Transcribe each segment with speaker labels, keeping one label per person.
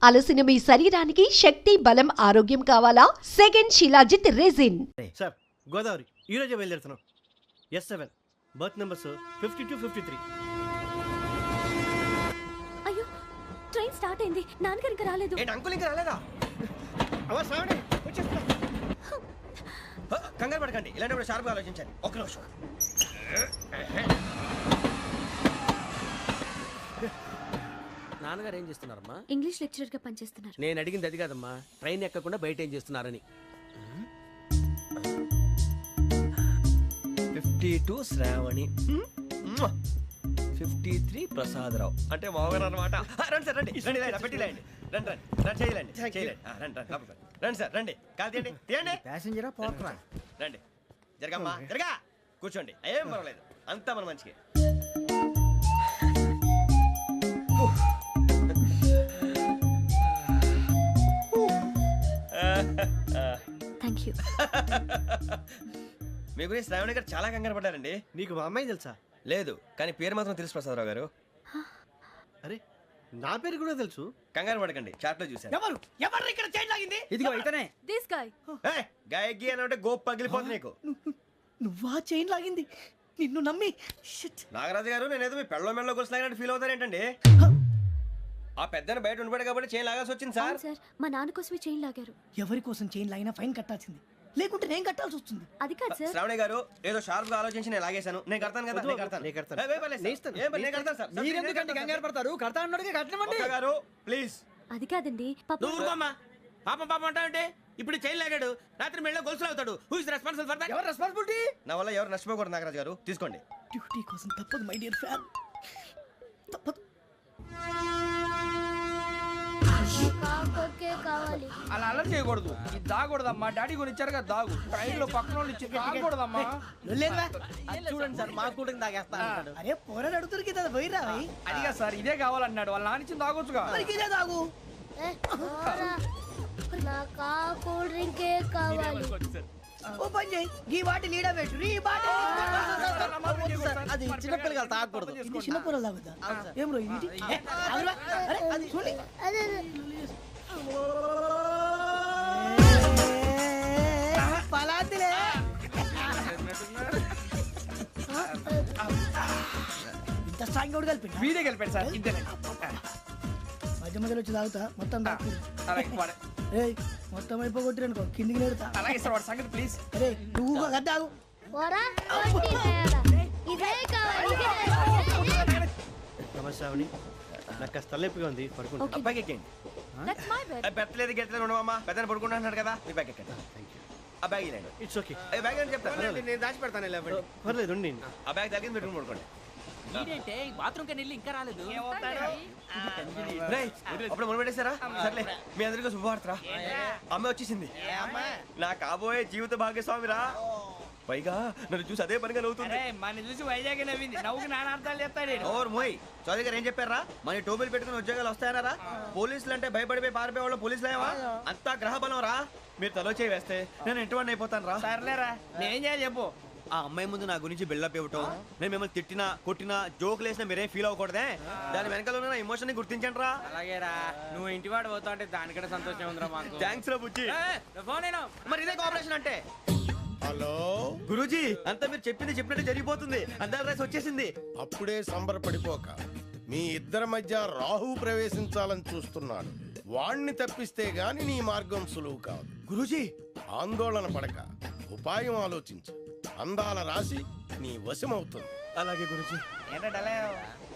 Speaker 1: అలసిన మీ శరీరానికి శక్తి, బలం, ఆరోగ్యం కావాలా? Second shilajit resin.
Speaker 2: Sir Godavari ఈరోజే బయలుదేరుతున్నాం. S7 berth numbers 52, 53.
Speaker 3: అయ్యో ట్రైన్ స్టార్ట్ అయింది. నాన్నగారు ఇంకా రాలేదు.
Speaker 4: ఏంటి అంకుల్ ఇంకా రాలేదా?
Speaker 2: అవ్వ శ్రావణి వచ్చేస్తున్నా.
Speaker 4: కంగారు పడకండి, ఇలాంటప్పుడు షార్ప్గా ఆలోచించండి. ఒక్క నిమిషం.
Speaker 5: నాన్నగారు ఏం చేస్తున్నారమ్మా?
Speaker 3: ఇంగ్లీష్ లెక్చరర్ గా పనిచేస్తున్నారు.
Speaker 5: నేను అడిగింది అది కాదమ్మా, ట్రైన్ ఎక్కకుండా బయట ఏం చేస్తున్నారని.
Speaker 4: 52 శ్రావణి, 53 ప్రసాదరావు అంటే మామగారు అనమాట. రండి సార్ రండి రండి, ఇలా పెట్టి లేండి. రండి రండి రండి, చేయలేండి చేయలేండి. రండి రండి లోపలికి రండి సార్, రండి కాదు తీయండి తీయండి.
Speaker 6: ప్యాసింజరా పోకరా.
Speaker 4: రండి జరగమ్మా జరగా, కూర్చోండి. ఏం పర్వాలేదు, అంతా మన మంచిగా.
Speaker 3: Thank you.
Speaker 4: మీ గురించి శ్రావణి గారు చాలా కంగారు పడ్డారండి.
Speaker 2: నీకు మా అమ్మాయి తెలుసా?
Speaker 4: లేదు, కానీ పేరు మాత్రం తెలుసు ప్రసాదరావు గారు.
Speaker 2: అరే నా పేరు కూడా తెలుసు.
Speaker 4: కంగారు పడకండి, చాట్లో చూశాను.
Speaker 5: ఎవరు ఇక్కడ చైన్ లాగింది?
Speaker 6: ఇదిగో ఇతనే.
Speaker 3: This guy.
Speaker 4: గాయకి అని అంటే గోప్ పగిలిపోతుంది నీకు.
Speaker 6: నువ్వా చైన్ లాగింది? నిన్ను నమ్మి. షిట్.
Speaker 4: నాగరాజు గారు, నేనేదో మీ పెళ్ళ మెళ్ళ కొలుసులాగినట్టు ఫీల్ అవుతారేంటండి? ఆ పెద్దని బయట ఉండిపోయాడు కాబట్టి చైన్ లాగాల్సి వచ్చింది సార్.
Speaker 3: సార్ మా నాన్న కోసమే చైన్ లాగారు.
Speaker 6: ఎవరి కోసం చైన్ లాగినా ఫైన్ కట్టాల్సింది, లేకుంటే నేను కట్టాల్సి వస్తుంది.
Speaker 3: అది కాదు సార్.
Speaker 4: శ్రావణి గారు ఏదో షార్ప్ గా ఆలోచించి నేను లాగేశాను. నేను కడతాను కదా, నేను కడతాను.
Speaker 2: నేను కడతాను.
Speaker 4: ఏ, పర్లేదు సార్. ఏం పర్లేదు, నేను కడతాను సార్.
Speaker 6: మీరెందుకంటే కంగారు పడతారు? కడతా అన్నాడుగా కట్టమండి.
Speaker 4: ఒక్క గారు ప్లీజ్.
Speaker 3: అది కాదండి పాప.
Speaker 5: నువ్వు ఊరుకోమ్మా. పాపం పాపం అంటావంటే ఇప్పుడు చైన్ లాగాడు, రాత్రి మెళ్ళ గొలుసులు అవుతాడు. Who is responsible for that?
Speaker 6: ఎవరు రెస్పాన్సిబిలిటీ?
Speaker 4: నా వల్ల ఎవరు నష్టపోకూడదు నాగరాజు గారు, తీసుకోండి.
Speaker 6: డ్యూటీ కోసం తప్పదు మై డియర్ ఫ్యాన్, తప్పదు.
Speaker 7: అలా అలర్ట్ చేయకూడదు. ఇది దాగకూడదమ్మా. డాడీ కొని ఇచ్చారు కదా దాగు. ట్రైన్ లో పక్కన వాళ్ళు ఇచ్చి దాగకూడదమ్మా.
Speaker 6: చూడండి సార్, మా కూడా తాగేస్తా. అరే పోరాడు అడుగుతారు కదా, పోయిరా.
Speaker 7: అదిగా సార్, ఇదే కావాలన్నాడు. వాళ్ళ నాన్న ఇచ్చింది తాగొచ్చుగా.
Speaker 6: ఇదే తాగు. ఓ పని చేయి, ఈ బాటి లీడ పెట్టు. ఈ బాటి
Speaker 7: అది చిన్నపిల్లగా తాగకూడదు.
Speaker 6: ఇది చిన్న పొరలు తాగుతా. ఏం రో ఇది? అరే అది చూడండి. పలాతిలే. ఇంత స్ట్రాంగ్ కూడా కలిపి
Speaker 7: వీడే గెలిపాడు సార్. ఇంతేనే.
Speaker 6: మధ్య మధ్యలో వచ్చి తాగుతా, మొత్తం తాగు.
Speaker 7: అలాగే వాడు.
Speaker 6: ఏయ్ మొత్తం అయిపోగొట్టిరనుకో కిందికి నేడుతా.
Speaker 7: అలాగే సార్, వాడు సంగతి ప్లీజ్.
Speaker 6: అరే నువ్వు కదా తాగు.
Speaker 2: నమస్తే శ్రావణి, నాకు కాస్త తలెప్పిగా ఉంది, పడుకుంటా.
Speaker 4: అబ్బాయికి ఎక్కండి.
Speaker 3: That's my bed.
Speaker 4: పెట్టలేదు గెట్టలేదు ఉండవమ్మా. పెద్దని పడుకుంటున్నాడు కదా, మీ బ్యాగ్ ఎక్కండి. ఆ బ్యాగ్ ఇలాండి.
Speaker 2: It's okay.
Speaker 4: బ్యాగ్ అని చెప్తాను,
Speaker 5: నేను దాచి పెడతాను.
Speaker 2: పర్లేదు ఉండి.
Speaker 4: ఆ బ్యాగ్ తగ్గింది పెట్టుకుని పడుకోండి.
Speaker 5: బాత్రూమ్ కి వెళ్ళి ఇంకా రాలేదు.
Speaker 4: రేయ్, అప్పుడు మొదలు పెట్టేశారా? సర్లే, మీ అందరికీ శుభవార్తరా. అమ్మాయి వచ్చేసింది. నా కాబోయే జీవిత భాగ్యస్వామిరా. పైగా నన్ను చూసి అదే పనిగా నవ్వుతుంది.
Speaker 7: మన చూసి వైజాగ్ నవ్వింది. నవ్వుకి నాన్న అర్థాలు చెప్తాడు.
Speaker 4: ఓర్ మోయ్, చౌదరి గారు ఏం చెప్పారా? మన టోబీలు పెట్టుకుని ఉద్యోగాలు వస్తాయనరా? పోలీసులు అంటే భయపడిపోయి పారిపోయే వాళ్ళు పోలీసులు ఏవా? అంతా గ్రహ బలం రా. మీరు తలో చేయి వేస్తే నేను ఇంటివాడిని అయిపోతాను రా.
Speaker 7: సర్లేరా, నేనేం చేయాలి చెప్పు.
Speaker 4: ఆ అమ్మాయి ముందు నా గురించి బిల్డప్ ఇవ్వటం, నేను మిమ్మల్ని తిట్టినా కొట్టినా జోకులు వేసినా మీరేం ఫీల్ అవ్వకూడదే. దాని వెనకాల ఉన్న ఎమోషన్ ని గుర్తించండి రా.
Speaker 7: అలాగేరా, నువ్వు ఇంటివాడు పోతా అంటే దానికంటే సంతోషం ఉందిరా మాకు.
Speaker 4: థ్యాంక్స్ రా బుజ్జి.
Speaker 7: ఫోన్ అయినా
Speaker 4: మరి ఇదే కోఆపరేషన్ అంటే.
Speaker 8: హలో
Speaker 4: గురూజీ, అంతా మీరు చెప్పింది చెప్పినట్టు జరిగిపోతుంది. అందాల రైస్ వచ్చేసింది.
Speaker 8: అప్పుడే సంబరపడిపోక, మీ ఇద్దరి మధ్య రాహు ప్రవేశించాలని చూస్తున్నాడు. వాణ్ణి తప్పిస్తే గాని నీ మార్గం సులువు కాదు.
Speaker 4: గురూజీ,
Speaker 8: ఆందోళన పడక, ఉపాయం ఆలోచించు. అందాల రాశి నీ వశమవుతుంది.
Speaker 4: అలాగే గురూజీ.
Speaker 7: ఏంటంటే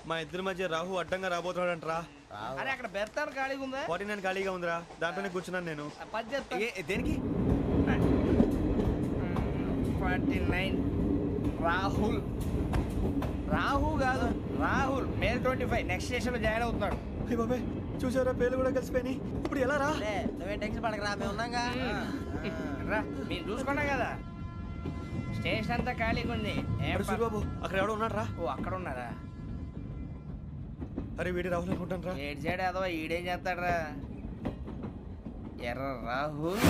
Speaker 4: మా ఇద్దరి మధ్య రాహు అడ్డంగా రాబోతున్నాడంట్రా.
Speaker 7: అరే అక్కడ బెర్తాను ఖాళీగా ఉందా?
Speaker 4: 49 ఖాళీగా ఉందిరా, దాంట్లోనే కూర్చున్నాను నేను.
Speaker 7: పది చెప్తా.
Speaker 4: దేనికి?
Speaker 7: 49 రాహుల్. రాహు కాదు, రాహుల్. మే 25 నెక్స్ట్ స్టేషన్ లో జాయిన్ అవుతున్నాడు.
Speaker 4: అయ్య బాబాయ్, చూసారా పేర్లు కూడా కలిసిపోయినాయి. ఇప్పుడు ఎలా రా?
Speaker 6: నువ్వే టెన్షన్ పడకరా, మేము ఉన్నాగా.
Speaker 7: రా, మీరు చూసుకున్నా కదా స్టేషన్ అంతా ఖాళీగా ఉంది.
Speaker 4: సూరిబాబు, అక్కడ ఎవడో ఉన్నాడు రా.
Speaker 7: ఓ అక్కడ ఉన్నారా?
Speaker 4: అరే వీడి రాహుల్ అనుకుంటాను రా.
Speaker 7: ఏడు సైడ్ అదో ఈడేం చేస్తాడరా? ఎర్ర రాహుల్.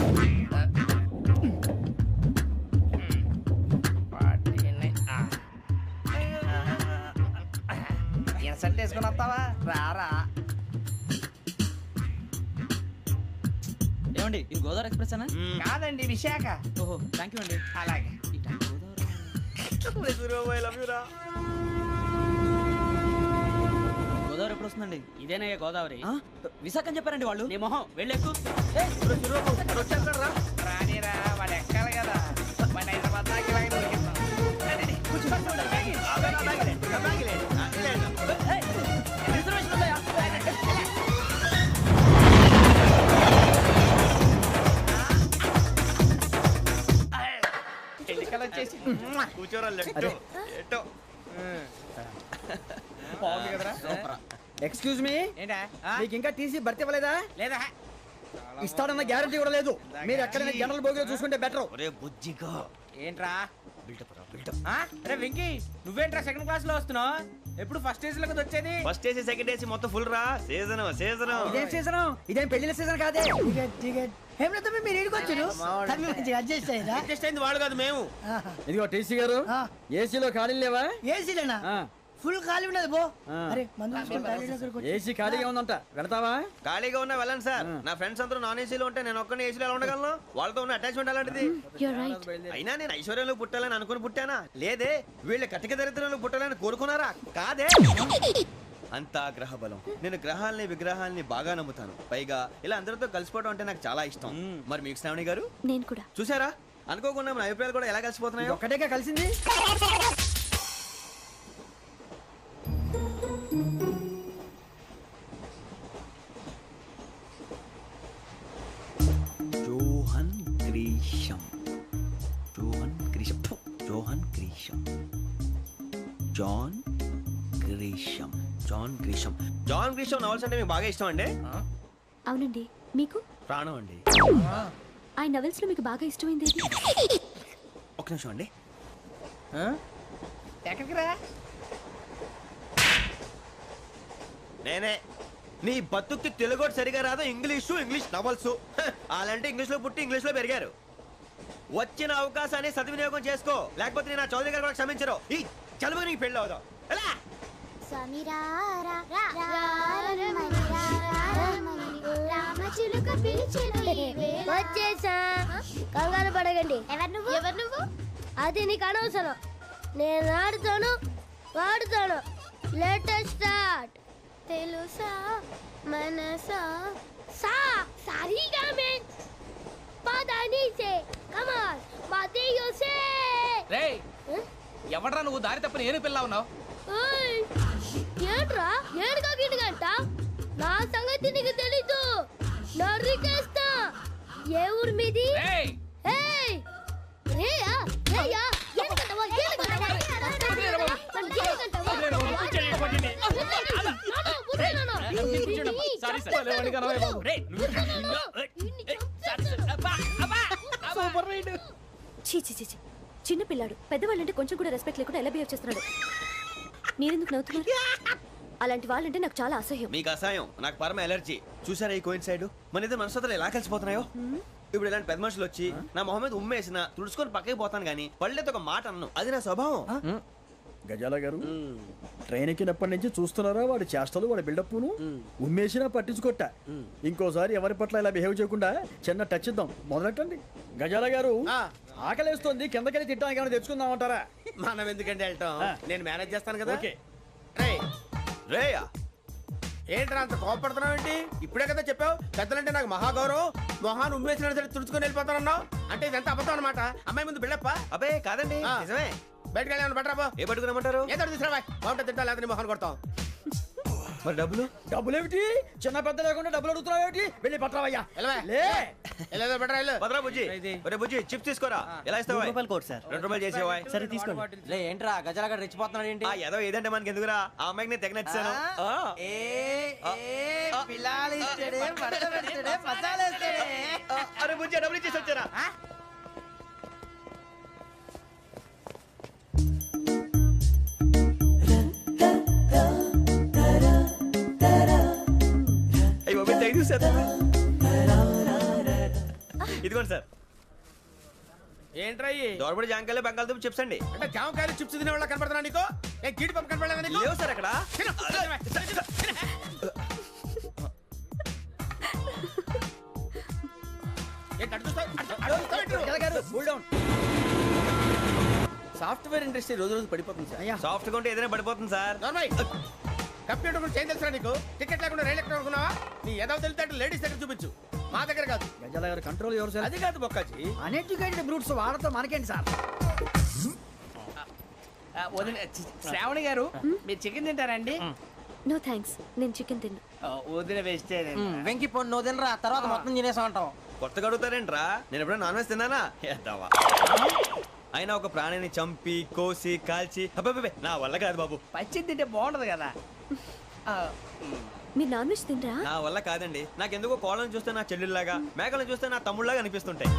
Speaker 7: ఇన్సల్ట్ వేసుకుని వస్తావా? రారా.
Speaker 6: ఏమండి ఇది గోదావరి ఎక్స్ప్రెస్ అనా?
Speaker 7: కాదండి విశాఖ.
Speaker 6: ఓహో థ్యాంక్ యూ అండి.
Speaker 7: అలాగే.
Speaker 6: గోదావరి ఎప్పుడు వస్తుందండి?
Speaker 5: ఇదేనయ్య గోదావరి.
Speaker 6: విశాఖ అని చెప్పారండి వాళ్ళు.
Speaker 5: నీ మొహం వెళ్ళెక్కు.
Speaker 7: రానిరా వాడు ఎక్కాలి కదా. వాడిని హైదరాబాద్ దాకా ఇలాగే దొరికిస్తాం. రండి, కూర్చోండి, బ్యాగ్.
Speaker 6: రిజర్వేషన్ ఉందా?
Speaker 7: ఎన్నికలు వచ్చేసి
Speaker 4: కూర్చోరా ఎట్టో
Speaker 7: బాగుంది కదరా.
Speaker 6: ఎక్స్క్యూజ్ మీ,
Speaker 7: ఏంటా?
Speaker 6: మీకు ఇంకా టీసీ భర్తీ ఇవ్వలేదా?
Speaker 7: లేదా
Speaker 6: ఇస్తాడన్న గ్యారంటీ కూడా లేదు. మీరు ఎక్కడైనా జనరల్ బోగిలో చూసుకుంటే బెటర్.
Speaker 4: ఒరే బుజ్జిగా
Speaker 7: ఏంట్రా?
Speaker 4: బిల్డప్
Speaker 7: అరే వెంకీ, నువ్వేంట్రా సెకండ్ క్లాస్ లో వస్తున్నావు? ఎప్పుడు ఫస్ట్ ఏజ్ లో కదా వచ్చేది?
Speaker 4: ఫస్ట్ ఏసీ సెకండ్ ఏసీ మొత్తం ఫుల్ రా. సీజన్
Speaker 6: ఇదేం సీజన్? ఇదేం పెళ్లిన సీజన్ కాదే.
Speaker 9: మీరు ఏడుకొచ్చారు అడ్జస్ట్ అయ్యారా?
Speaker 5: అడ్జస్ట్ అయింది వాడు కాదు మేము.
Speaker 6: ఇదిగో టీసీ గారు, ఏసీలో ఖాళీ లేవా?
Speaker 9: ఏసీలేనా? ఫుల్ ఖాళీ ఉన్నది బో. అరే మందు తీసుకొని టాయిలెట్ దగ్గరకు వచ్చి.
Speaker 6: ఏసీ ఖాళీగా ఉందంట, వెళతావా?
Speaker 4: ఖాళీగా ఉన్నా వెళ్ళండి సార్. నా ఫ్రెండ్స్ అందరూ నాన్ ఏసీలో ఉంటే నేను ఒక్కనే ఏసీలో ఎలా ఉండగలను? వాళ్ళతో ఉన్న అటాచ్మెంట్ అలాంటిది.
Speaker 3: You're right.
Speaker 4: అయినా నేను ఐశ్వర్యంలో పుట్టాలని అనుకుని పుట్టానా? లేదే, వీళ్ళ కటిక దరిద్రంలో పుట్టాలని కోరుకున్నారా? కాదే. అంతా గ్రహ బలం. నేను గ్రహాలని విగ్రహాలని బాగా నమ్ముతాను. పైగా ఇలా అందరితో కలిసిపోవడం అంటే నాకు చాలా ఇష్టం. మరి మీకు శ్రావణి గారు
Speaker 3: నేను కూడా.
Speaker 4: చూసారా, అనుకోకుండా మన అభిప్రాయాలు కూడా ఎలా కలిసిపోతున్నాయో.
Speaker 6: ఒక్కటేగా కలిసింది.
Speaker 4: Johan Grisham, Johan Grisham, Johan Grisham, John Grisham, John Grisham. John Grisham novels అంటే మీకు బాగా ఇష్టం అండి?
Speaker 3: అవునండి. మీకు?
Speaker 4: ప్రాణం అండి.
Speaker 3: ఆ నవెల్స్ లో మీకు బాగా ఇష్టమైంది ఏది?
Speaker 4: ఒక నిమిషం అండి.
Speaker 7: ఎక్కడికి రా?
Speaker 4: నేనే. నీ బతుక్కి తెలుగు సరిగా రాదు, ఇంగ్లీష్ నవల్స్. అలాంటి ఇంగ్లీష్ లో పుట్టి ఇంగ్లీష్ లో పెరిగారు. వచ్చిన అవకాశాన్ని సద్వినియోగం చేసుకో, లేకపోతే నేను నా చౌదరి గారు కూడా క్షమించరు. ఈ చదువు నీకు పెళ్ళి అవుదాం. ఎలా?
Speaker 10: వచ్చేసా, కంగారు పడకండి. ఎవరు నువ్వు? అది నీకు అనవసరం. నేను ఆడుతాను, వాడుతాను. Latest start. తెలుసా మనసా సా సారీగా మెన్ పదని సే కమాన్ మదియో సే.
Speaker 5: రేయ్, ఎవడ్రా నువ్వు దారి తప్పని ఏను పిల్ల ఉన్నావు?
Speaker 10: ఓయ్ ఏంట్రా ఏడుగా గిడుగంట? నా సంగతి నీకు తెలీదు. నరికేస్తా. ఏ ఊరు మీది?
Speaker 5: రేయ్,
Speaker 10: ఏయ్ రేయా రేయా ఏడుగంటవా ఏడుగంటవా
Speaker 3: చిన్న పిల్లాడు పెద్దవాళ్ళంటే కొంచెం కూడా రెస్పెక్ట్ లేకుండా ఎలా బిహేవ్ చేస్తున్నాడు. మీరెందుకు నవ్వుతున్నారు? అలాంటి వాళ్ళంటే నాకు చాలా అసహ్యం.
Speaker 4: మీకు అసహాయం, నాకు పరమ ఎలర్జీ. చూసారా ఈ కోయిన్ సైడ్? మన ఇద్దరు మనసులు ఎలా కలిసిపోతున్నాయో. ఇప్పుడు ఇలాంటి పెద్ద మనుషులు వచ్చి నా మొహం మీద ఉమ్మేసిన తుడుచుకొని పక్కకి పోతాను కానీ పళ్ళేతో ఒక మాట అన్ను. అది నా స్వభావం.
Speaker 6: గజాల గారు, ట్రైన్ ఎక్కినప్పటి నుంచి చూస్తున్నారా వాడి చేష్టలు, వాడి బిల్డప్ను? ఉమ్మేసినా పట్టించుకోట. ఇంకోసారి ఎవరి పట్ల ఇలా బిహేవ్ చేయకుండా చిన్న టచ్ ఇద్దాం. మొదలెట్టండి. గజాల గారు, ఆకలేస్తుంది, కిందకెళ్ళి తిట్టడానికి ఏమైనా తెచ్చుకుందామంటారా?
Speaker 5: మనం ఎందుకంటే వెళ్తాం, నేను మేనేజ్ చేస్తాను కదా.
Speaker 6: ఓకే.
Speaker 4: రేయా,
Speaker 5: ఏంట్రా అంత కోపడుతున్నావు ఏంటి? ఇప్పుడే కదా చెప్పావు పెద్దలంటే నాకు మహాగౌరవం, మొహాన్ని ఉమ్మేసిన సరే తుడుచుకొని వెళ్ళిపోతానన్నావు. అంటే ఇదంతా అబద్ధం అనమాట. అమ్మాయి ముందు బిళ్ళప్ప.
Speaker 4: అబ్బే కాదండి, నిజమే.
Speaker 5: బయటకు వెళ్ళి బట్రాబో.
Speaker 4: ఏ పట్టుకురమ్మంటారు?
Speaker 5: ఏదో తీసుకురా, బాగుంటుంది తింటా, లేదా మొహాన్ని కొడతాం.
Speaker 4: మరి డబ్బులు?
Speaker 6: డబ్బులేమిటి? చిన్న పెద్ద లేకుండా డబ్బులు అడుగుతున్నావు ఏమిటి? వెళ్ళి పట్టరావయ్యా.
Speaker 5: వెళ్ళేదో బట్రా వెళ్ళు.
Speaker 4: భద్రా బుజ్జి, ఒరే బుజ్జి చిప్స్ తీసుకోరా. ఎలా ఇస్తావా?
Speaker 6: Court sir.
Speaker 4: 2 రూపాయలు చేసేవా?
Speaker 6: సరే తీసుకోండి. ఏంట్రా గజాల గారు రెచ్చిపోతున్నాడు ఏంటి?
Speaker 4: ఏదో ఏదంటే మనకి ఎందుకురా, ఆ అమ్మాయికి నేను తెగ నచ్చాను. అరే బుజ్జి, డబ్బులు ఇచ్చేసి వచ్చారా? ఇదిగోండి సార్.
Speaker 5: ఏంట్రా
Speaker 4: దోరబడి జాంకాయలు బంగాళదుంప చిప్స్ అండి.
Speaker 5: అంటే జామకాయలు చిప్స్ తినే వాళ్ళ కనపడుతున్నా నీకు? ఏ గీడి పంప కనపడలేదా నీకు?
Speaker 4: లేవు సార్ అక్కడ.
Speaker 5: ఏంటి అటు చూస్తావు? అటు చూస్తావు ఏంటి?
Speaker 9: సాఫ్ట్వేర్ ఇండస్ట్రీ రోజు రోజు పడిపోతుంది సార్.
Speaker 4: సాఫ్ట్ గా ఉంటే ఏదైనా పడిపోతుంది సార్.
Speaker 5: నార్మల్ కంప్యూటర్ గురించి ఏం తెలుసా నీకు? టికెట్ లేకుండా రైలు ఎక్కడ అనుకున్నావా? నీ ఏదో తెలితే లేడీస్ దగ్గర చూపించు, మా దగ్గర కాదు.
Speaker 6: గజాల గారు కంట్రోల్ ఎవరు సార్?
Speaker 5: అది కాదు బొక్కాజీ.
Speaker 9: అన్ఎడ్యుకేటెడ్ బ్రూట్స్ వాళ్ళతో మనకేంటి సార్?
Speaker 7: వదిన శ్రావణి గారు మీరు చికెన్ తింటారండి?
Speaker 3: నో థ్యాంక్స్, నేను చికెన్ తిన్నా.
Speaker 7: వదిన వేస్తే
Speaker 9: వెంకి పొన్ను నువ్వు తినరా, తర్వాత మొత్తం తినేసా ఉంటాం.
Speaker 4: కొత్తగా అడుగుతారేంట్రా? నేను ఎప్పుడైనా నాన్ వెజ్ తిన్నానా? ఎద్దావా. అయినా ఒక ప్రాణిని చంపి కోసి కాల్చి అబ్బబ్బే నా వల్ల కాదు బాబు.
Speaker 7: పచ్చి తింటే బాగుంటది కదా.
Speaker 3: మీరు నాన్ వెజ్ తినరా?
Speaker 4: నా వల్ల కాదండి. నాకెందుకో కోళ్ళని చూస్తే నా చెల్లెళ్ళలాగా, మేకలను చూస్తే నా తమ్ముళ్ళలాగా అనిపిస్తుంటాయి.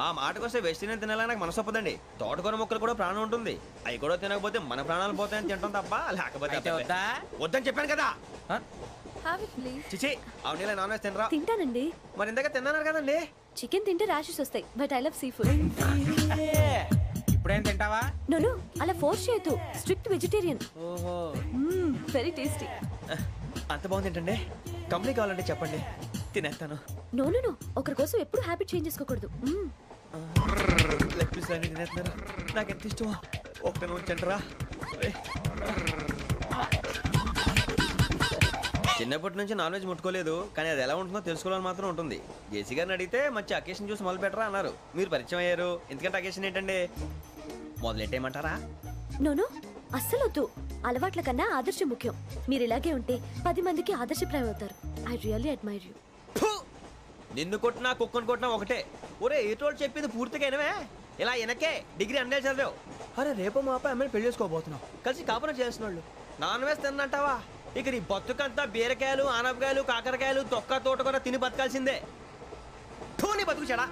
Speaker 4: ఆ మాటకొస్తే వెస్టిరియన్ తినాలని నాకు మనసు ఒప్పదండి. తోటకూర మొక్కలు కూడా ప్రాణం ఉంటుంది. అవి కూడా తినకపోతే మన ప్రాణాలు పోతాయని తింటాం తప్ప లేకపోతే అబ్బబ్బే. వద్దని చెప్పాను కదా. చిచి అవునీ నాన్ వెజ్ తినరా?
Speaker 3: తింటానండి.
Speaker 4: మరి ఇందాక తిన్నాను కదండి.
Speaker 3: చికెన్ తింటే ర్యాషెస్ వస్తాయి, but I love sea food.
Speaker 7: ఇప్పుడేం తింటావా?
Speaker 3: నో అలా ఫోర్స్ చేయొద్దు. Strict vegetarian.
Speaker 7: ఓహో,
Speaker 3: వెరీ టేస్టీ.
Speaker 4: అంత బాగుంది ఏంటండి? కంపెనీ కావాలంటే చెప్పండి, తినేస్తాను.
Speaker 3: నో ఒకరి కోసం ఎప్పుడు హ్యాబిట్ చేంజ్ చేసుకోకూడదు.
Speaker 4: లెగ్ పీస్ అన్ని తినేస్తున్నారు. నాకు ఎంత ఇష్టమో ఒకటే ఉంచండిరా. చిన్నప్పటి నుంచి నాన్ వెజ్ ముట్టుకోలేదు, కానీ అది ఎలా ఉంటుందో తెలుసుకోవాలని మాత్రం ఉంటుంది. జేసీ గారిని అడిగితే మంచి అకేషన్ చూసి మొదలు పెట్టరా అన్నారు. మీరు పరిచయం అయ్యారు, ఎందుకంటే అకేషన్ ఏంటండి? మొదలెట్టేయమంటారా?
Speaker 3: నో అస్సలు వద్దు. అలవాట్ల కన్నా ఆదర్శం ముఖ్యం. మీరు ఇలాగే ఉంటే 10 మందికి ఆదర్శప్రాయం అవుతారు. I really admire you.
Speaker 4: నిన్ను కొట్టినా కుక్కను కొట్టినా ఒకటే. ఒరే ఏటోళ్ళు చెప్పింది పూర్తిగా వినవే. ఇలా వెనకే డిగ్రీ అన్నే చదివావు. అరే రేపు మా అబ్బాయి అమ్మాయిని పెళ్లి చేసుకోబోతున్నావు, కలిసి కాపురం చేసిన వాళ్ళు నాన్ వెజ్ తిన్నంటావా? ఇక నీ బతుకంతా బీరకాయలు ఆనపకాయలు కాకరకాయలు తొక్క తోట కూడా తిని బతకాల్సిందే. నీ బతుకు చెడా.